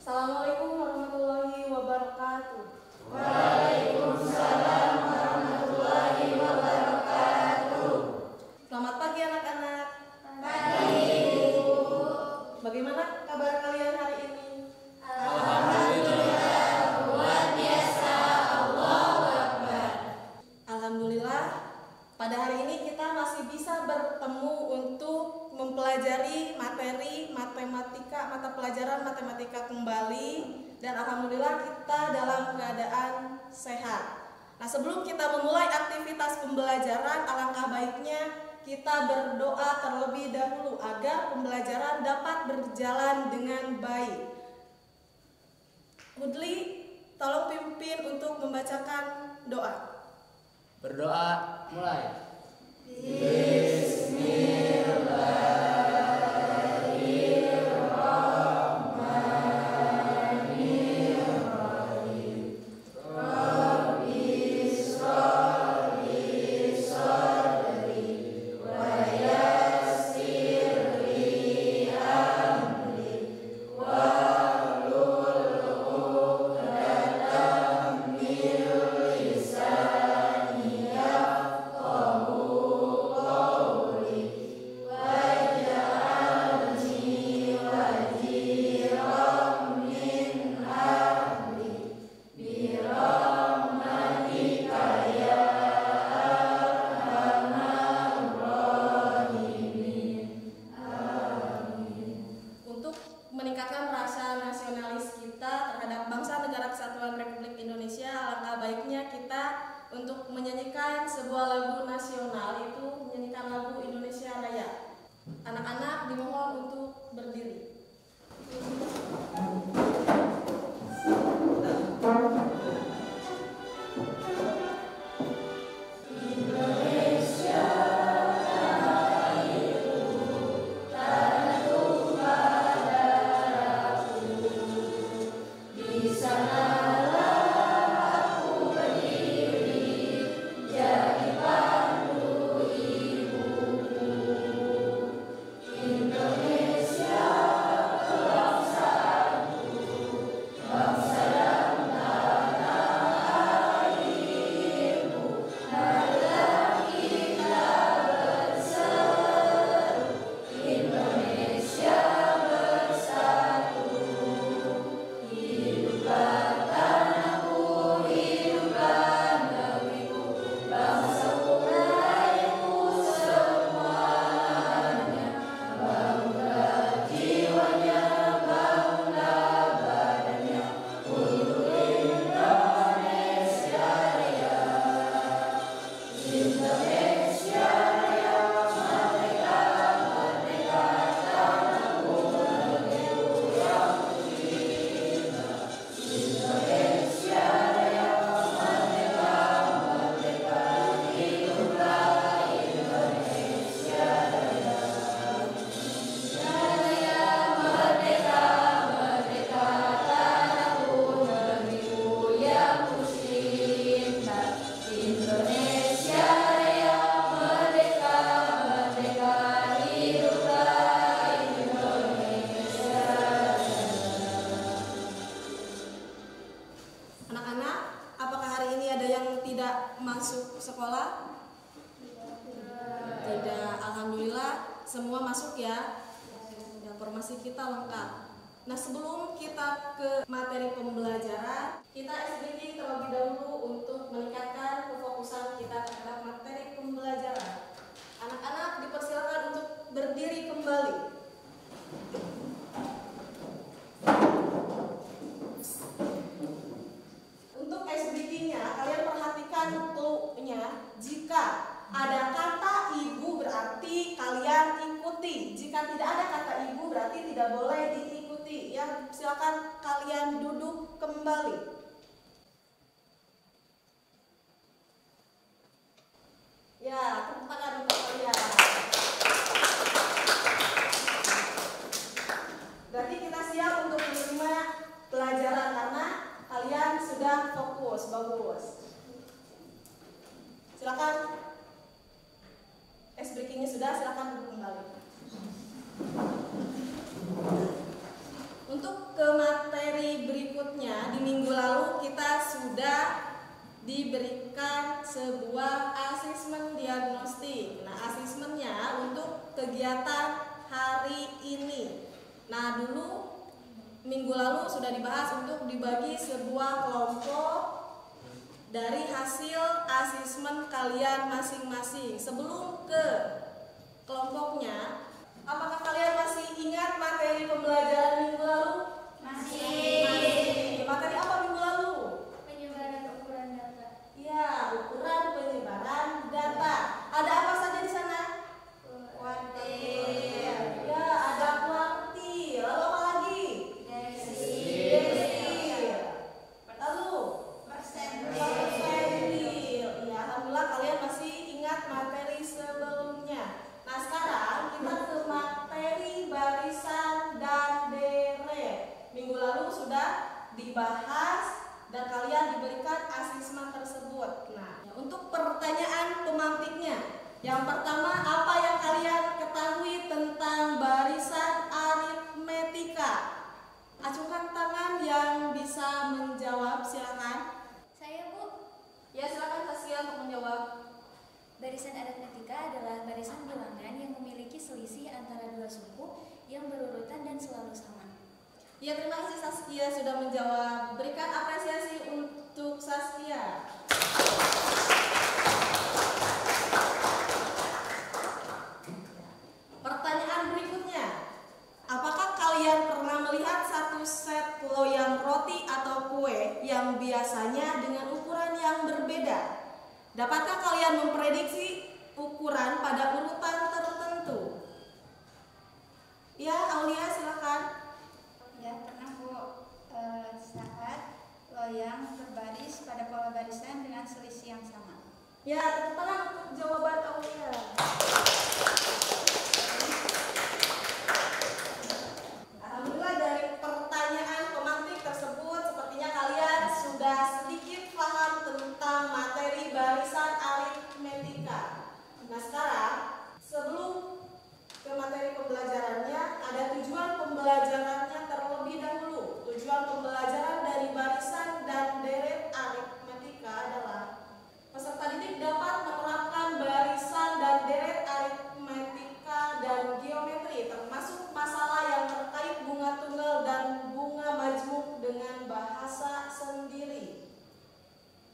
Assalamualaikum warahmatullahi wabarakatuh. Waalaikumsalam warahmatullahi wabarakatuh. Selamat pagi anak-anak. Pagi, Ibu. Bagaimana kabar kalian hari ini? Alhamdulillah, luar biasa. Allahu Akbar. Alhamdulillah, pada hari ini kita masih bisa bertemu untuk mempelajari materi matematika, mata pelajaran matematika kembali, dan alhamdulillah kita dalam keadaan sehat. Nah, sebelum kita memulai aktivitas pembelajaran, alangkah baiknya kita berdoa terlebih dahulu agar pembelajaran dapat berjalan dengan baik. Hudli, tolong pimpin untuk membacakan doa. Berdoa, mulai. Meningkatkan rasa nasionalis kita terhadap bangsa negara kesatuan Republik Indonesia, alangkah baiknya kita untuk menyanyikan sebuah lagu nasional, yaitu menyanyikan lagu Indonesia Raya. Anak-anak dimohon untuk berdiri. Anak-anak, apakah hari ini ada yang tidak masuk sekolah? Tidak, alhamdulillah semua masuk ya. Informasi kita lengkap. Nah, sebelum kita ke materi pembelajaran, kita SBK terlebih dahulu untuk meningkatkan kefokusan kita terhadap materi pembelajaran. Anak-anak dipersilakan untuk berdiri kembali. Untuk SBK-nya, kalian perhatikan clue-nya. Jika ada kata ibu berarti kalian ikuti. Jika tidak ada kata ibu berarti tidak boleh diikuti. Ya, silakan kalian duduk kembali. Ya, tepuk tangan untuk kalian. Berarti kita siap untuk menerima pelajaran karena kalian sudah fokus. Bagus. Silakan. SBK-nya sudah, silakan duduk kembali. Untuk untuk ke materi berikutnya, di minggu lalu kita sudah diberikan sebuah asesmen diagnostik. Nah, asesmennya untuk kegiatan hari ini. Nah, dulu minggu lalu sudah dibahas untuk dibagi sebuah kelompok dari hasil asesmen kalian masing-masing. Sebelum ke kelompoknya, apakah kalian masih ingat materi pembelajaran minggu lalu? Masih. Materi apa minggu lalu? Penyebaran ukuran data. Ya, ukuran penyebaran data. Ada apa saja di sana? Kuartil. Ya, ada kuartil. Lalu apa lagi? Desil. Lalu persentil. Ya, alhamdulillah kalian masih ingat materi sebelumnya. Nah, sekarang kita ke materi barisan dan deret. Minggu lalu sudah dibahas dan kalian diberikan asesmen tersebut. Nah, untuk pertanyaan pemantiknya, yang pertama, apa yang kalian ketahui tentang barisan aritmetika? Acungkan tangan yang bisa menjawab, silakan. Saya, Bu. Ya, silakan Tasya untuk menjawab. Barisan aritmetika adalah barisan bilangan yang memiliki selisih antara dua suku yang berurutan dan selalu sama. Ya, terima kasih Saskia sudah menjawab. Berikan apresiasi untuk Saskia. Pertanyaan berikutnya, apakah kalian pernah melihat satu set loyang roti atau kue yang biasanya dengan ukuran yang berbeda? Dapatkah kalian memprediksi ukuran pada urutan tertentu? Ya, Aulia silakan. Ya, pernah Bu, saat loyang berbaris pada pola barisan dengan selisih yang sama. Ya, tepuk tangan untuk jawaban Aulia. Alhamdulillah dari pertanyaan pemantik tersebut sepertinya kalian sudah sedikit paham tentang materi barisan aritmetika. Nah, sekarang sebelum ke materi pembelajarannya, ada tujuan pembelajarannya terlebih dahulu. Tujuan pembelajaran dari barisan dan deret aritmetika adalah peserta didik dapat menerapkan barisan dan deret aritmetika dan geometri, termasuk masalah yang terkait bunga tunggal dan bunga majmuk dengan bahasa sendiri.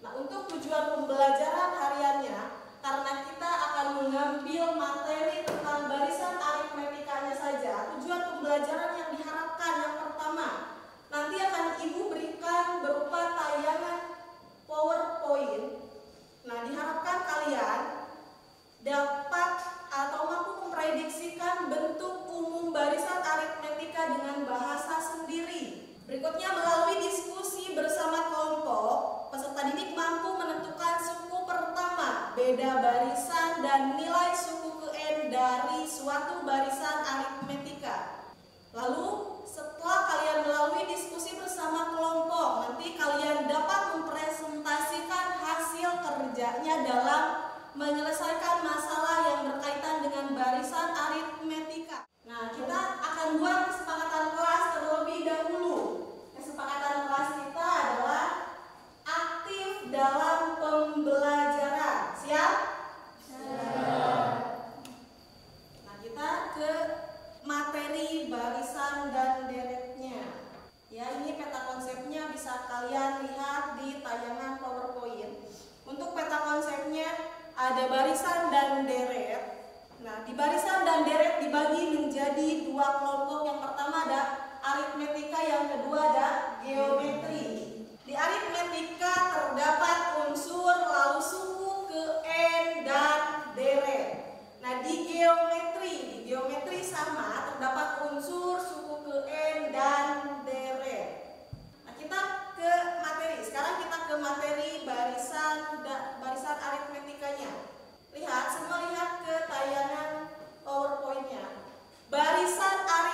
Nah, untuk tujuan pembelajaran hariannya, karena kita akan mengambil materi tentang barisan aritmetikanya saja, tujuan pembelajaran yang diharapkan yang pertama, nanti akan Ibu berikan berupa tayangan PowerPoint. Nah, diharapkan kalian dapat atau mampu memprediksikan bentuk umum barisan aritmetika dengan bahasa sendiri. Berikutnya, melalui diskusi bersama kelompok, peserta didik mampu menentukan suku pertama, beda barisan, dan nilai suku ke N dari suatu barisan aritmetika. Lalu, setelah kalian melalui diskusi bersama kelompok, nanti kalian dapat mempresentasikan hasil kerjanya dalam menyelesaikan masalah yang berkaitan dengan barisan aritmetika. Nah, kita akan buat kesepakatan kelas terlebih dahulu. Kesepakatan kelas kita adalah aktif dalam pembelajaran. Siap? Nah, kita ke materi barisan dan deretnya. Ya, ini peta konsepnya bisa kalian lihat di tayangan PowerPoint. Untuk peta konsepnya ada barisan dan deret. Nah, di barisan dan deret dibagi menjadi dua kelompok. Yang pertama ada aritmetika, yang kedua ada geometri. Di aritmetika terdapat unsur lalu suku ke N dan deret. Nah, di geometri sama, terdapat unsur suku ke N dan deret. Nah, kita ke materi. Sekarang kita ke materi barisan aritmetikanya. Lihat, semua lihat ke tayangan PowerPoint-nya. Barisan aritmetika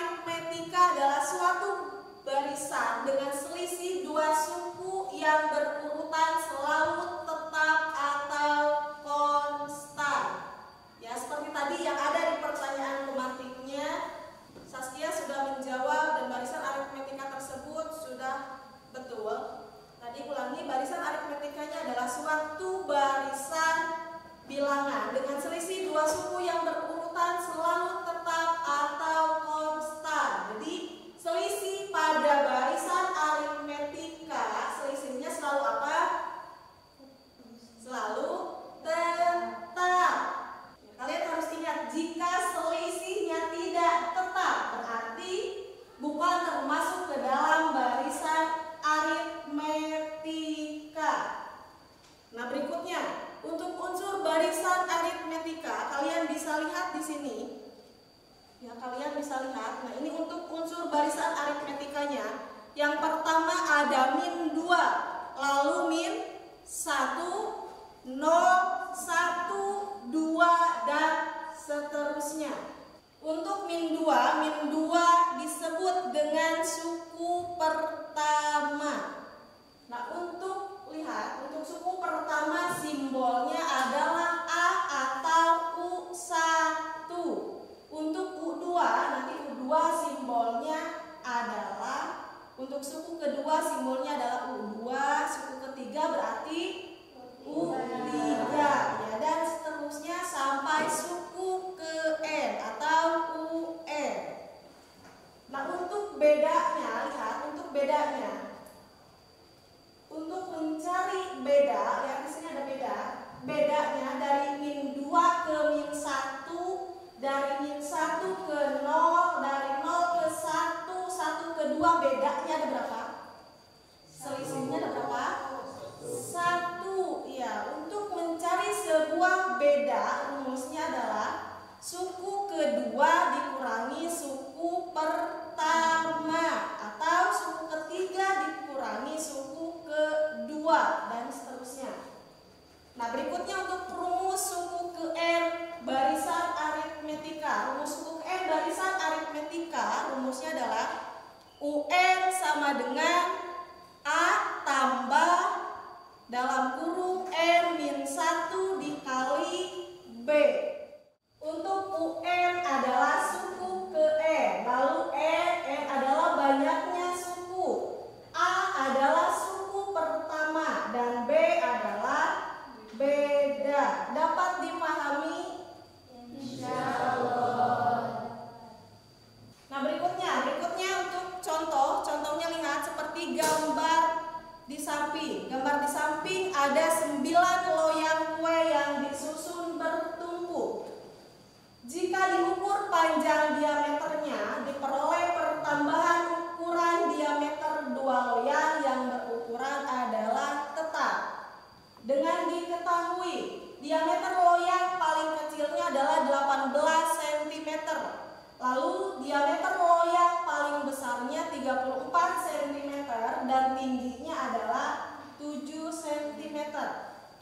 ada min 2, lalu min 1, 0, 1, 2, dan seterusnya. Untuk min 2 disebut dengan suku pertama. Nah, untuk suku pertama simbolnya adalah A atau U1. Untuk U2, nanti U2 simbolnya adalah, untuk suku kedua simbolnya adalah U2, suku ketiga berarti U3, ya, dan seterusnya sampai suku ke N atau UN. Nah, untuk bedanya, lihat untuk bedanya. Untuk mencari beda, ya di sini ada beda. Bedanya dari min 2 ke min 1, dari min 1 ke 0, dari 0 ke 1, 1 ke 2, bedanya ada berapa? Selisihnya ada berapa? 1. Ya, untuk mencari sebuah beda, rumusnya adalah suku kedua dikurangi suku pertama, atau suku ketiga dikurangi suku kedua, dan seterusnya. Nah, berikutnya untuk rumus suku ke N barisan aritmetika. Rumus suku ke N barisan aritmetika rumusnya adalah UN sama dengan A tambah dalam kurung N-1 dikali B. Untuk UN adalah suku ke N, lalu N adalah banyaknya suku, A adalah suku pertama, dan B adalah beda. Dapat dipahami? Insyaallah. Nah, berikutnya untuk contohnya lihat seperti gambar di samping. Gambar di samping ada 9 loyang kue yang disusun bertumpuk. Jika diukur panjang diameternya, diperoleh pertambahan ukuran diameter 2 loyang yang berukuran adalah tetap. Dengan diketahui diameter loyang paling kecilnya adalah 18 cm, lalu diameter loyang paling besarnya 34 cm dan tingginya adalah 7 cm.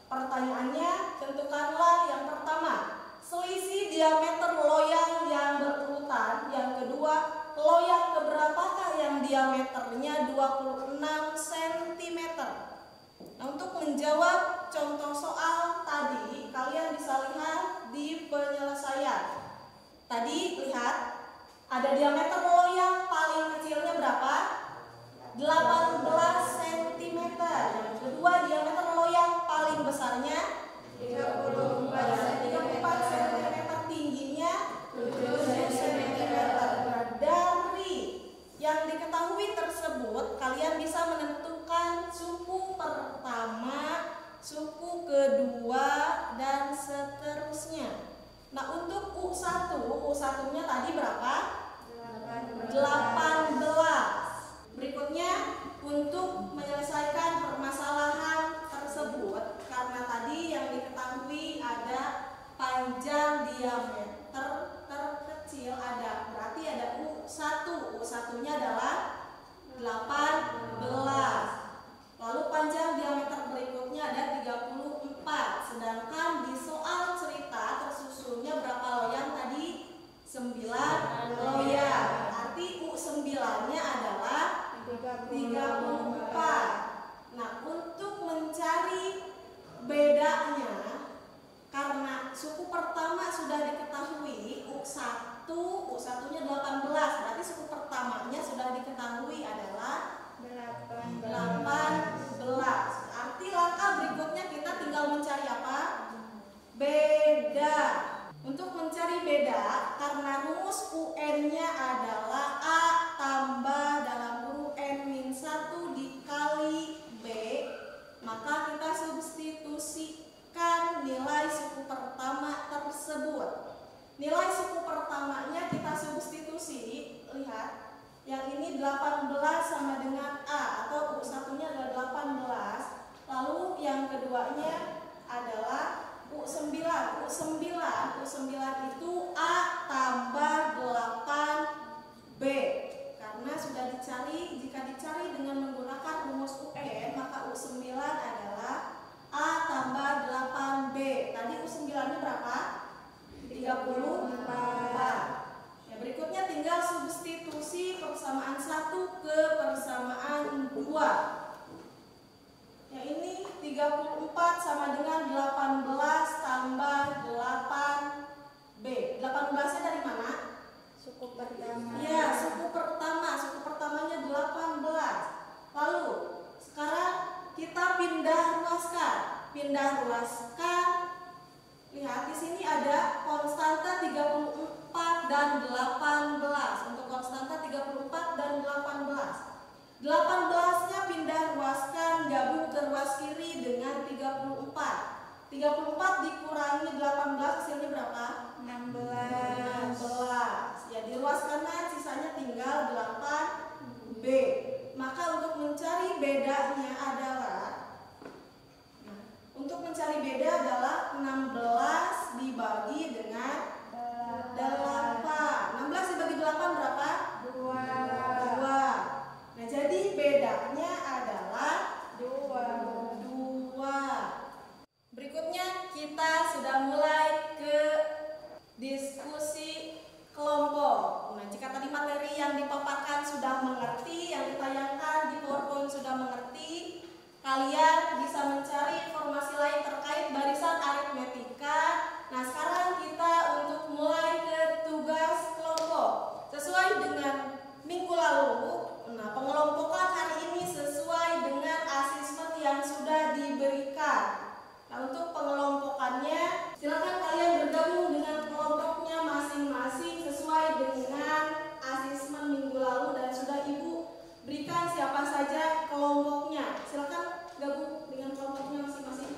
Pertanyaannya, tentukanlah yang pertama selisih diameter loyang yang berurutan, yang kedua loyang keberapakah yang diameternya 26 cm. Nah, untuk menjawab contoh soal tadi, kalian bisa lihat di penyelesaian. Tadi lihat ada diameter loyang paling kecilnya berapa? 18 cm. Yang kedua diameter loyang paling besarnya 34 cm, tingginya 7 cm. Dari yang diketahui tersebut, kalian bisa menentukan suku pertama, suku kedua, dan seterusnya. Nah, untuk U1-nya tadi berapa? 18. Berikutnya, untuk menyelesaikan permasalahan tersebut, karena tadi yang diketahui ada panjang diameter terkecil ada, berarti ada U1-nya adalah 18. Lalu panjang diameter berikutnya ada 34. Sedangkan di soal cerita tersusunnya berapa loyang tadi? 9 loyang. Arti U9-nya adalah 34. Nah, untuk mencari bedanya, karena suku pertama sudah diketahui U1-nya 18, berarti suku pertamanya sudah diketahui adalah 18. Arti langkah berikutnya kita tinggal mencari apa? Beda. Untuk mencari beda, karena rumus UN-nya adalah A tambah dalam kurung N-1 dikali B, maka kita substitusikan nilai suku pertama tersebut. Nilai suku pertamanya kita substitusi, lihat, yang ini 18 sama 34 sama dengan 18 tambah 8B. 18-nya dari mana? Suku pertama. Ya, suku pertama. Suku pertamanya 18. Lalu, sekarang kita pindah ruaskan. Pindah ruaskan. Lihat, di sini ada konstanta 34 dan 18. Untuk konstanta 34 dan 18. 18-nya pindah ruaskan, gabung ke ruas kiri dengan 34. 34 dikurangi 18 hasilnya berapa? 16. Ya, di ruas kanan sisanya tinggal 8B. Maka untuk mencari bedanya adalah untuk mencari beda adalah 16 dibagi dengan 8. 16 dibagi 8 berapa? 2. Nah, jadi bedanya adalah 2. Berikutnya kita sudah mulai ke diskusi kelompok. Nah, jika tadi materi yang dipaparkan sudah mengerti, yang ditayangkan di PowerPoint sudah mengerti, kalian bisa mencari informasi lain terkait barisan aritmetika. Nah, sekarang kita untuk mulai ke tugas kelompok. Sesuai dengan minggu lalu, nah, pengelompokan hari ini sesuai dengan asesmen yang sudah diberikan. Nah, untuk pengelompokannya, silakan kalian bergabung dengan kelompoknya masing-masing sesuai dengan asesmen minggu lalu dan sudah Ibu berikan siapa saja kelompoknya. Silakan gabung dengan kelompoknya masing-masing.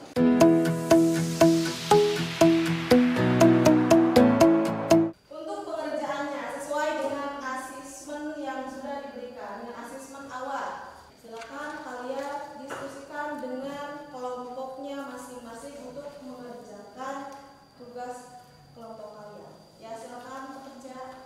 Untuk pengerjaannya sesuai dengan asesmen yang sudah diberikan, dengan asesmen awal. Silakan kalian diskusikan dengan kelompoknya masing-masing untuk mengerjakan tugas kelompok kalian. Ya, silakan bekerja.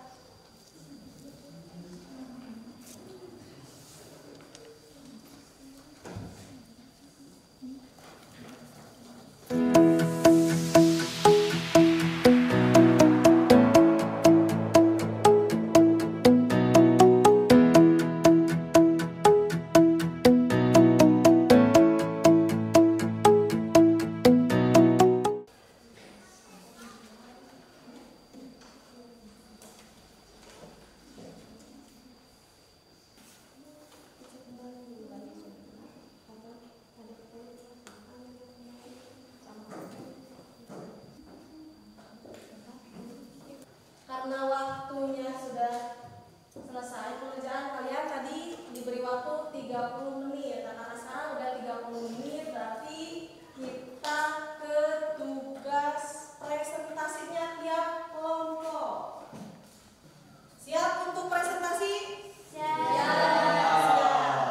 Karena waktunya sudah selesai, pengerjaan kalian tadi diberi waktu 30 menit. Nah, karena sekarang udah 30 menit, berarti kita ke tugas presentasinya tiap kelompok. Siap untuk presentasi? Siap.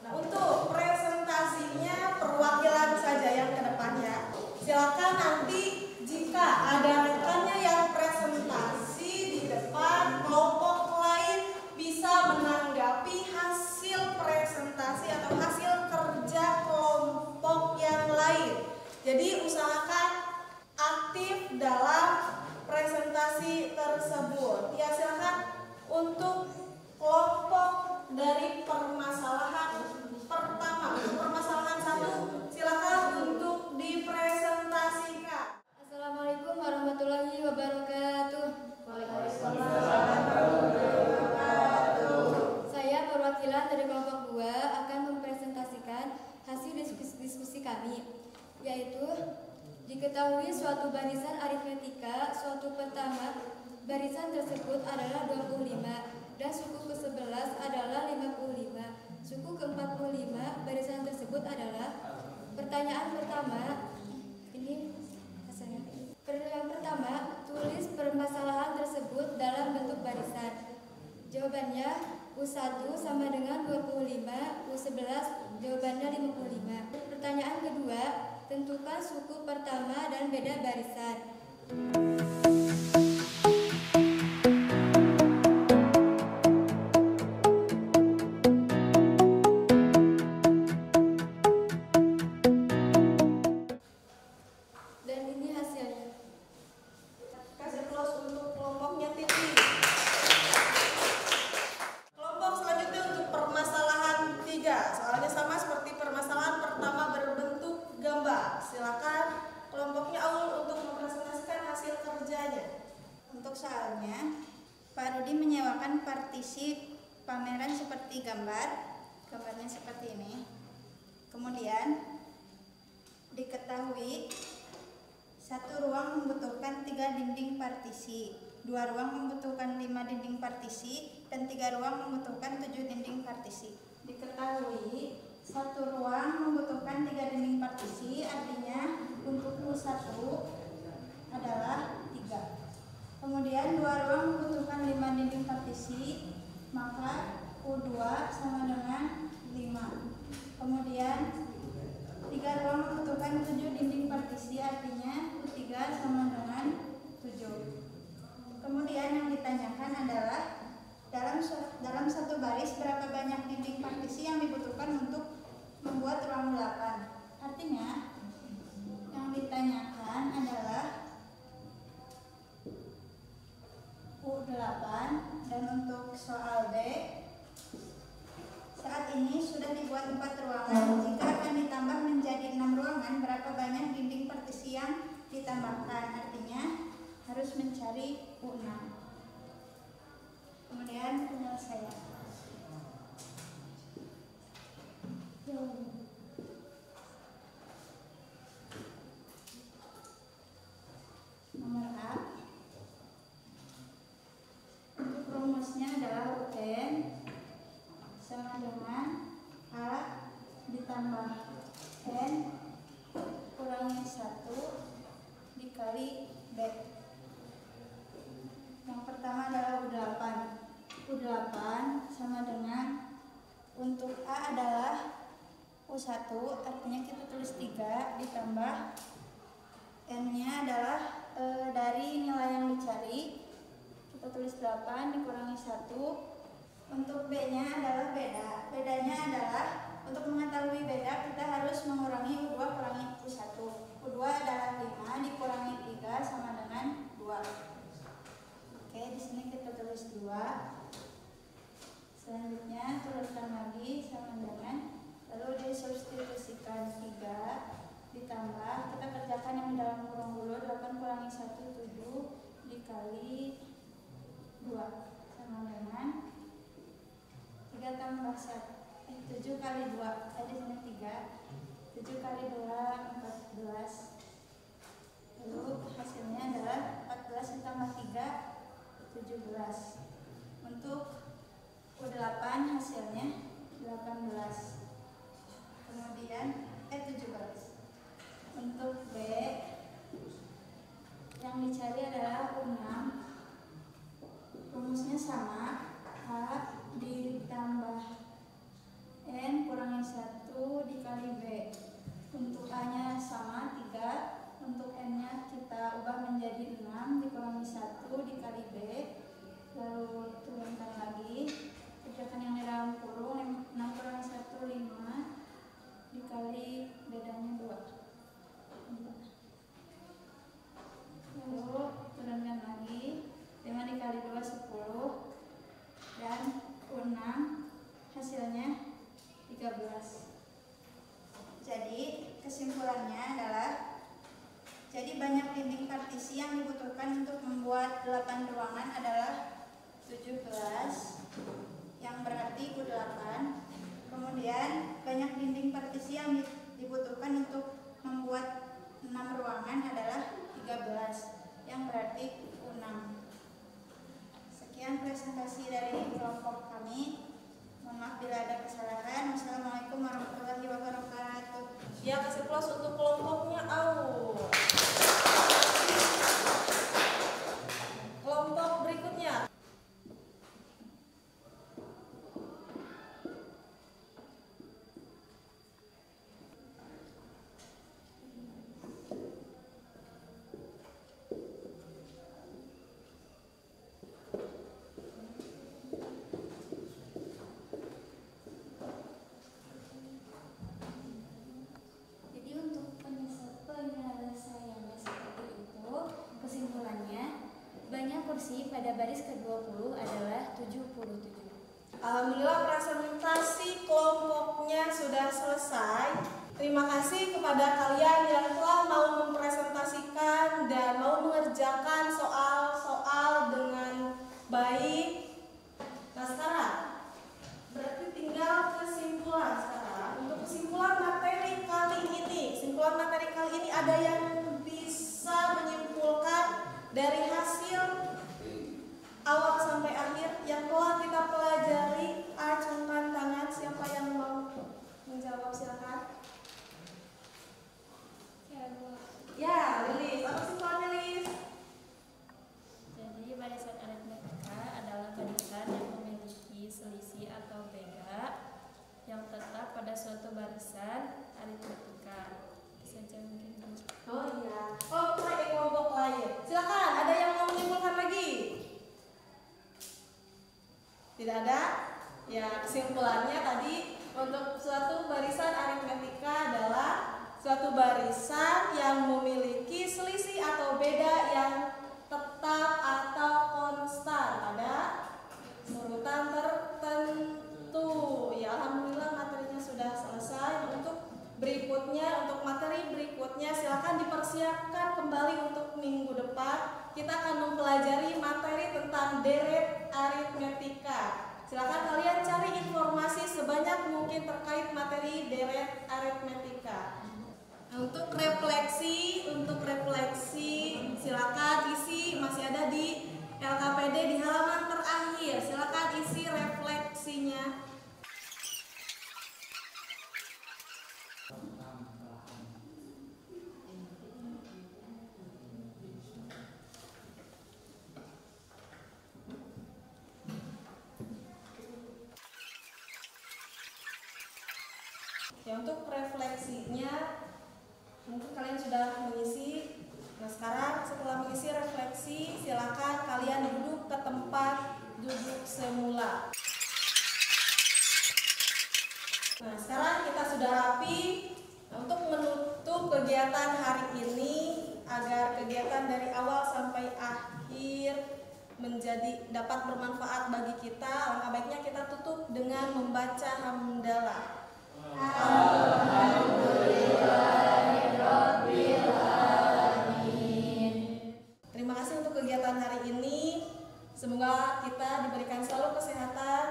Nah, untuk presentasinya perwakilan saja yang ke depan ya. Silakan nanti jika ada rekannya yang presentasi di depan, kelompok lain bisa menanggapi hasil presentasi atau hasil kerja kelompok yang lain. Jadi usahakan aktif dalam presentasi tersebut. Ya, silakan untuk kelompok dari permasalahan pertama, permasalahan 1, silakan untuk dipresentasikan. Assalamualaikum warahmatullahi wabarakatuh. Saya perwakilan dari kelompok 2 akan mempresentasikan hasil diskusi kami, yaitu diketahui suatu barisan aritmetika, suatu pertama barisan tersebut adalah 25 dan suku ke-11 adalah 55. Suku ke-45 barisan tersebut adalah pertanyaan pertama. Ini hasilnya. Pertanyaan pertama, tulis permasalahan tersebut dalam bentuk barisan. Jawabannya U1 sama dengan 25, U11 jawabannya 55. Pertanyaan kedua, tentukan suku pertama dan beda barisan. Dan ini hasilnya. Kasih close untuk kelompoknya Titi. Kelompok selanjutnya untuk permasalahan 3. Soalnya sama seperti permasalahan pertama berbentuk gambar. partisi pameran seperti gambarnya seperti ini. Kemudian diketahui satu ruang membutuhkan 3 dinding partisi, 2 ruang membutuhkan 5 dinding partisi, dan 3 ruang membutuhkan 7 dinding partisi. Diketahui satu ruang membutuhkan 3 dinding partisi, artinya untuk U1 adalah 3. Kemudian 2 ruang membutuhkan 5 dinding partisi, maka U2 sama dengan 5. Kemudian 3 ruang membutuhkan 7 dinding partisi, artinya U3 sama dengan 7. Kemudian yang ditanyakan adalah dalam satu baris berapa banyak dinding partisi yang dibutuhkan untuk membuat ruang 8. Artinya yang ditanyakan adalah U8, dan untuk soal B, saat ini sudah dibuat 4 ruangan. Jika akan ditambah menjadi 6 ruangan, berapa banyak dinding partisi yang ditambahkan? Artinya harus mencari U6. Kemudian penyelesaian. Nomor A. Untuk rumusnya adalah UN sama dengan A ditambah N kurangi 1 dikali B. Yang pertama adalah U8. U8 sama dengan, untuk A adalah U1, artinya kita tulis 3 ditambah N-nya adalah dari nilai yang dicari, kita tulis 8 dikurangi 1. Untuk B-nya adalah beda. Bedanya adalah untuk mengetahui beda kita harus mengurangi U2 kurangi U1. U2 adalah 5 dikurangi 3 sama dengan 2. Oke, di sini kita tulis 2. Selanjutnya tuliskan lagi sama dengan, lalu disubstitusikan 3 ditambah, kita kerjakan yang di dalam kurung dulu, 8 kurangi 1 7 dikali 2 sama dengan 3 tambah 7 kali 2, di sini 3, 7 kali 2 14. Lalu hasilnya adalah 14 ditambah 3 17. Untuk U8 hasilnya 18. Kemudian 17. Untuk B yang dicari adalah U6. Rumusnya sama, A ditambah N kurangi 1 dikali B. Untuk A nya sama 3, untuk N nya kita ubah menjadi 6 dikurangi 1 dikali B. Lalu turunkan lagi, kerjakan yang di dalam kurung, 6 kurangi 1 5 dikali bedanya 2. Lalu turunkan lagi, 5 dikali 2 10, dan U6 hasilnya 13. Jadi kesimpulannya adalah, jadi banyak dinding partisi yang dibutuhkan untuk membuat 8 ruangan adalah 17, yang berarti U8. Kemudian banyak dinding partisi yang dibutuhkan untuk membuat 6 ruangan adalah 13, yang berarti U6. Sekian presentasi dari kelompok kami. Mohon maaf bila ada kesalahan. Wassalamualaikum warahmatullahi wabarakatuh. Ya, kasih plus untuk kelompoknya AU. Kelompok berikutnya. Jadi untuk penyelesaiannya seperti itu, kesimpulannya banyak kursi pada baris ke-20 adalah 77. Alhamdulillah presentasi kelompoknya sudah selesai. Terima kasih kepada kalian yang telah mau mempresentasikan dan mau mengerjakan soal-soal dengan baik. Nah, ada yang bisa menyimpulkan dari hasil awal sampai akhir yang telah kita pelajari? Acungkan tangan siapa yang mau menjawab, silakan. Ya, Lilis, apa kesimpulannya, Lilis? Jadi barisan aritmetika adalah barisan yang memiliki selisih atau beda yang tetap pada suatu barisan aritmetika. Saja mungkin. Oh iya. Oh, kelompok lain. Silakan, ada yang mau menyimpulkan lagi? Tidak ada? Ya, kesimpulannya tadi untuk suatu barisan aritmetika adalah suatu barisan yang memiliki selisih atau beda yang tetap atau konstan pada urutan tertentu. Ya, alhamdulillah materinya sudah selesai. Untuk berikutnya, untuk materi berikutnya silakan dipersiapkan kembali untuk minggu depan. Kita akan mempelajari materi tentang deret aritmetika. Silakan kalian cari informasi sebanyak mungkin terkait materi deret aritmetika. Untuk refleksi silakan isi, masih ada di LKPD di halaman terakhir. Silakan isi refleksinya. Ya, untuk refleksinya mungkin kalian sudah mengisi. Nah, sekarang setelah mengisi refleksi, silakan kalian duduk ke tempat duduk semula. Nah, sekarang kita sudah rapi. Untuk menutup kegiatan hari ini agar kegiatan dari awal sampai akhir menjadi dapat bermanfaat bagi kita, alangkah baiknya kita tutup dengan membaca hamdalah. Terima kasih untuk kegiatan hari ini. Semoga kita diberikan selalu kesehatan,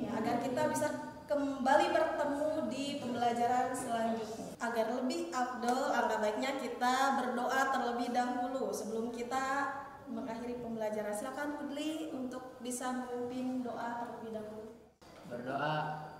ya, agar kita bisa kembali bertemu di pembelajaran selanjutnya. Agar lebih afdol, alangkah baiknya kita berdoa terlebih dahulu sebelum kita mengakhiri pembelajaran. Silakan Hudli untuk bisa memimpin doa terlebih dahulu. Berdoa.